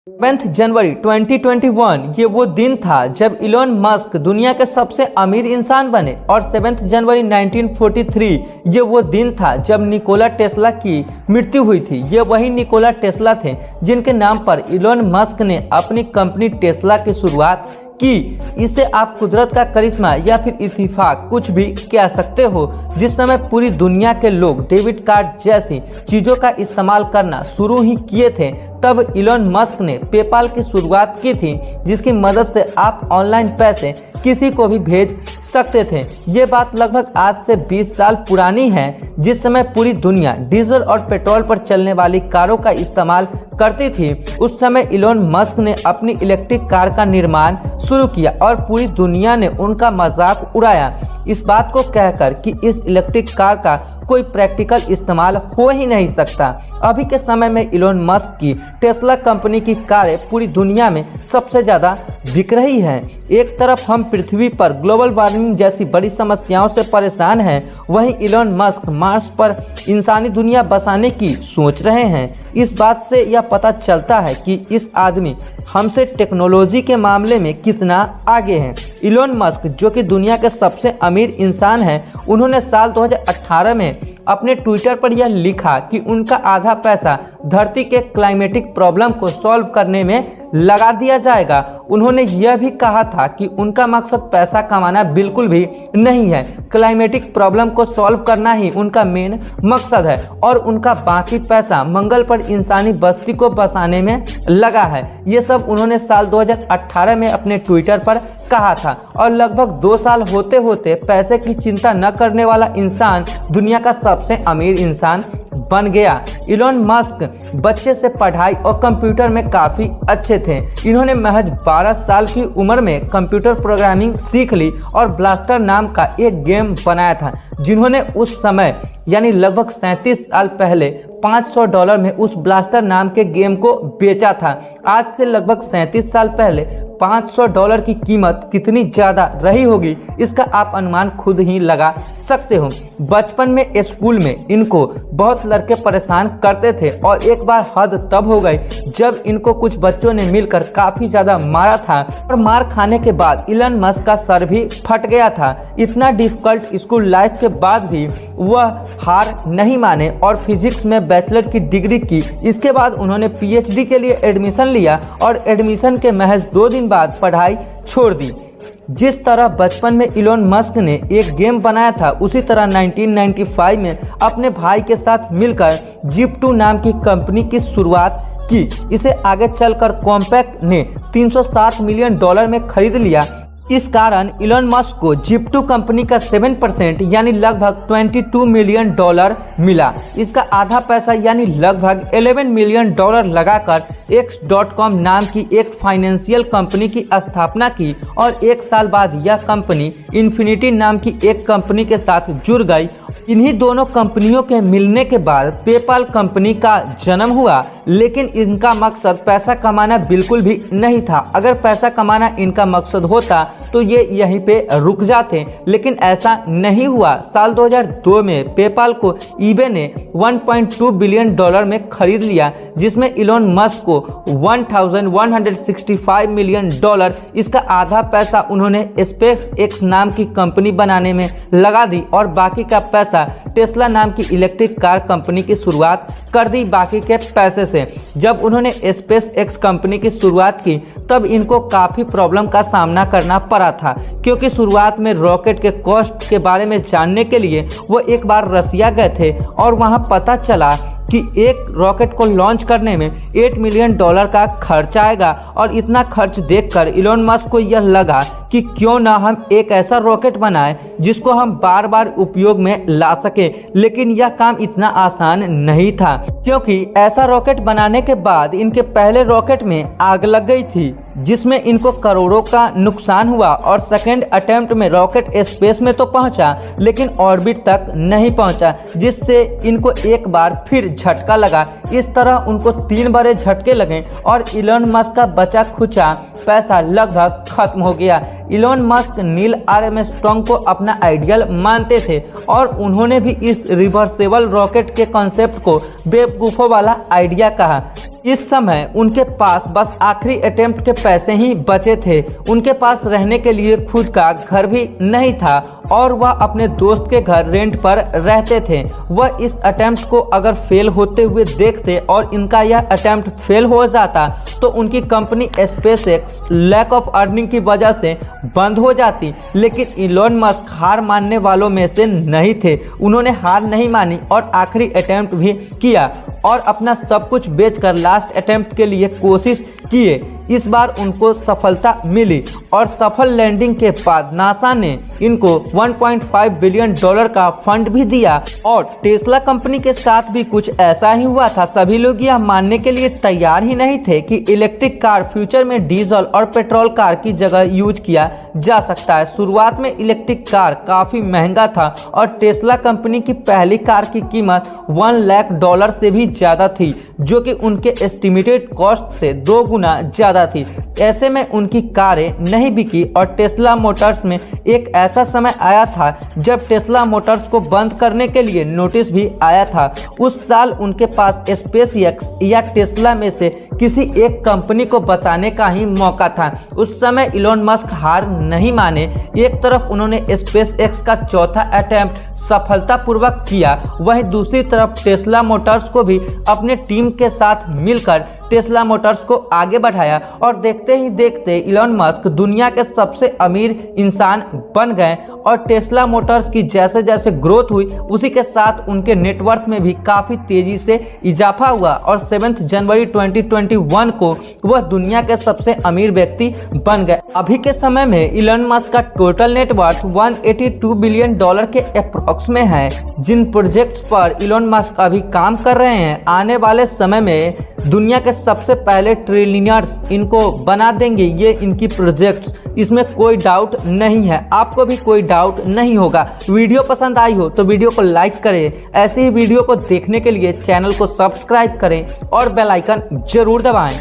7 जनवरी 2021 ये वो दिन था जब इलोन मस्क दुनिया के सबसे अमीर इंसान बने और 7 जनवरी 1943 ये वो दिन था जब निकोला टेस्ला की मृत्यु हुई थी। ये वही निकोला टेस्ला थे जिनके नाम पर इलोन मस्क ने अपनी कंपनी टेस्ला की शुरुआत कि इसे आप कुदरत का करिश्मा या फिर इत्तेफाक कुछ भी कह सकते हो। जिस समय पूरी दुनिया के लोग डेबिट कार्ड जैसी चीज़ों का इस्तेमाल करना शुरू ही किए थे, तब इलोन मस्क ने पेपाल की शुरुआत की थी, जिसकी मदद से आप ऑनलाइन पैसे किसी को भी भेज सकते थे। ये बात लगभग आज से 20 साल पुरानी है, जिस समय पूरी दुनिया डीजल और पेट्रोल पर चलने वाली कारों का इस्तेमाल करती थी। उस समय इलोन मस्क ने अपनी इलेक्ट्रिक कार का निर्माण शुरू किया और पूरी दुनिया ने उनका मजाक उड़ाया, इस बात को कहकर कि इस इलेक्ट्रिक कार का कोई प्रैक्टिकल इस्तेमाल हो ही नहीं सकता। अभी के समय में इलोन मस्क की टेस्ला कंपनी की कारें पूरी दुनिया में सबसे ज़्यादा बिक रही हैं। एक तरफ हम पृथ्वी पर ग्लोबल वार्मिंग जैसी बड़ी समस्याओं से परेशान हैं, वहीं इलोन मस्क मार्स पर इंसानी दुनिया बसाने की सोच रहे हैं। इस बात से यह पता चलता है कि इस आदमी हमसे टेक्नोलॉजी के मामले में कितना आगे हैं। इलोन मस्क जो कि दुनिया के सबसे अमीर इंसान हैं, उन्होंने साल 2018 में अपने ट्विटर पर यह लिखा कि उनका आधा पैसा धरती के क्लाइमेटिक प्रॉब्लम को सॉल्व करने में लगा दिया जाएगा। उन्होंने यह भी कहा था कि उनका मकसद पैसा कमाना बिल्कुल भी नहीं है, क्लाइमेटिक प्रॉब्लम को सॉल्व करना ही उनका मेन मकसद है और उनका बाकी पैसा मंगल पर इंसानी बस्ती को बसाने में लगा है। ये सब उन्होंने साल 2018 में अपने ट्विटर पर कहा था और लगभग 2 साल होते होते पैसे की चिंता न करने वाला इंसान दुनिया का सबसे अमीर इंसान बन गया। इलोन मस्क बच्चे से पढ़ाई और कंप्यूटर में काफ़ी अच्छे थे। इन्होंने महज 12 साल की उम्र में कंप्यूटर प्रोग्रामिंग सीख ली और ब्लास्टर नाम का एक गेम बनाया था, जिन्होंने उस समय यानी लगभग 37 साल पहले $500 में उस ब्लास्टर नाम के गेम को बेचा था। आज से लगभग 37 साल पहले $500 की कीमत कितनी ज़्यादा रही होगी, इसका आप अनुमान खुद ही लगा सकते हो। बचपन में स्कूल में इनको बहुत लड़के परेशान करते थे और एक बार हद तब हो गई जब इनको कुछ बच्चों ने मिलकर काफ़ी ज़्यादा मारा था और मार खाने के बाद इलोन मस्क का सर भी फट गया था। इतना डिफिकल्ट स्कूल लाइफ के बाद भी वह हार नहीं माने और फिजिक्स में बैचलर की डिग्री की। इसके बाद उन्होंने पीएचडी के लिए एडमिशन लिया और एडमिशन के महज 2 दिन बाद पढ़ाई छोड़ दी। जिस तरह बचपन में इलोन मस्क ने एक गेम बनाया था, उसी तरह 1995 में अपने भाई के साथ मिलकर जिप2 नाम की कंपनी की शुरुआत की। इसे आगे चलकर कॉम्पैक्ट ने $307 मिलियन में खरीद लिया। इस कारण इलोन मस्क को जिप2 कंपनी का 7% यानी लगभग $22 मिलियन मिला। इसका आधा पैसा यानी लगभग $11 मिलियन लगाकर X.com नाम की एक फाइनेंशियल कंपनी की स्थापना की और 1 साल बाद यह कंपनी इन्फिनिटी नाम की एक कंपनी के साथ जुड़ गई। इन्हीं दोनों कंपनियों के मिलने के बाद पेपाल कंपनी का जन्म हुआ, लेकिन इनका मकसद पैसा कमाना बिल्कुल भी नहीं था। अगर पैसा कमाना इनका मकसद होता तो ये यहीं पे रुक जाते, लेकिन ऐसा नहीं हुआ। साल 2002 में पेपाल को ईबे ने $1.2 बिलियन में खरीद लिया, जिसमें इलोन मस्क को $1,165 मिलियन, इसका आधा पैसा उन्होंने स्पेस एक्स नाम की कंपनी बनाने में लगा दी और बाकी का पैसा टेस्ला नाम की इलेक्ट्रिक कार कंपनी की शुरुआत कर दी बाकी के पैसे से। जब उन्होंने स्पेस एक्स कंपनी की शुरुआत की तब इनको काफ़ी प्रॉब्लम का सामना करना पड़ा था, क्योंकि शुरुआत में रॉकेट के कॉस्ट के बारे में जानने के लिए वो एक बार रसिया गए थे और वहाँ पता चला कि एक रॉकेट को लॉन्च करने में $8 मिलियन का खर्च आएगा और इतना खर्च देखकर इलोन मस्क को यह लगा कि क्यों ना हम एक ऐसा रॉकेट बनाएं जिसको हम बार बार उपयोग में ला सके। लेकिन यह काम इतना आसान नहीं था, क्योंकि ऐसा रॉकेट बनाने के बाद इनके पहले रॉकेट में आग लग गई थी, जिसमें इनको करोड़ों का नुकसान हुआ और सेकेंड अटेम्प्ट में रॉकेट स्पेस में तो पहुंचा लेकिन ऑर्बिट तक नहीं पहुंचा, जिससे इनको एक बार फिर झटका लगा। इस तरह उनको 3 बड़े झटके लगे और इलोन मस्क का बचा खुचा पैसा लगभग खत्म हो गया। इलोन मस्क नील आर्मस्ट्रांग को अपना आइडियल मानते थे और उन्होंने भी इस रिवर्सेबल रॉकेट के कॉन्सेप्ट को बेवकूफ़ों वाला आइडिया कहा। इस समय उनके पास बस आखिरी अटेम्प्ट के पैसे ही बचे थे। उनके पास रहने के लिए खुद का घर भी नहीं था और वह अपने दोस्त के घर रेंट पर रहते थे। वह इस अटेम्प्ट को अगर फेल होते हुए देखते और इनका यह अटेम्प्ट फेल हो जाता तो उनकी company SpaceX lack of earning की वजह से बंद हो जाती। लेकिन इलोन मस्क हार मानने वालों में से नहीं थे। उन्होंने हार नहीं मानी और आखिरी अटेम्प्ट भी किया और अपना सब कुछ बेचकर लास्ट अटेम्प्ट के लिए कोशिश किए। इस बार उनको सफलता मिली और सफल लैंडिंग के बाद नासा ने इनको $1.5 बिलियन का फंड भी दिया। और टेस्ला कंपनी के साथ भी कुछ ऐसा ही हुआ था। सभी लोग यह मानने के लिए तैयार ही नहीं थे कि इलेक्ट्रिक कार फ्यूचर में डीजल और पेट्रोल कार की जगह यूज किया जा सकता है। शुरुआत में इलेक्ट्रिक कार काफी महंगा था और टेस्ला कंपनी की पहली कार की कीमत $1 लाख से भी ज्यादा थी, जो कि उनके एस्टिमेटेड कॉस्ट से 2 गुना ज्यादा थी। ऐसे में उनकी कारें नहीं बिकी और टेस्ला मोटर्स में एक ऐसा समय आया था जब टेस्ला मोटर्स को बंद करने के लिए नोटिस भी आया था। उस साल उनके पास स्पेसएक्स या टेस्ला में से किसी एक कंपनी को बचाने का ही मौका था। उस समय इलोन मस्क हार नहीं माने। एक तरफ उन्होंने स्पेसएक्स का चौथा अटेम्प्ट सफलतापूर्वक किया, वहीं दूसरी तरफ टेस्ला मोटर्स को भी अपने टीम के साथ मिलकर टेस्ला मोटर्स को आगे बढ़ाया और देखते ही देखते इलोन मस्क दुनिया के सबसे अमीर इंसान बन गए। और टेस्ला मोटर्स की जैसे जैसे ग्रोथ हुई उसी के साथ उनके नेटवर्थ में भी काफ़ी तेजी से इजाफा हुआ और 7 जनवरी 2021 को वह दुनिया के सबसे अमीर व्यक्ति बन गए। अभी के समय में इलोन मस्क का टोटल नेटवर्थ $182 बिलियन के अप्रॉक्स में है। जिन प्रोजेक्ट्स पर इलोन मस्क अभी काम कर रहे हैं, आने वाले समय में दुनिया के सबसे पहले ट्रिलियनर्स इनको बना देंगे। ये इनकी प्रोजेक्ट्स, इसमें कोई डाउट नहीं है। आपको भी कोई डाउट नहीं होगा। वीडियो पसंद आई हो तो वीडियो को लाइक करें। ऐसे ही वीडियो को देखने के लिए चैनल को सब्सक्राइब करें और बेल आइकन जरूर दबाएं।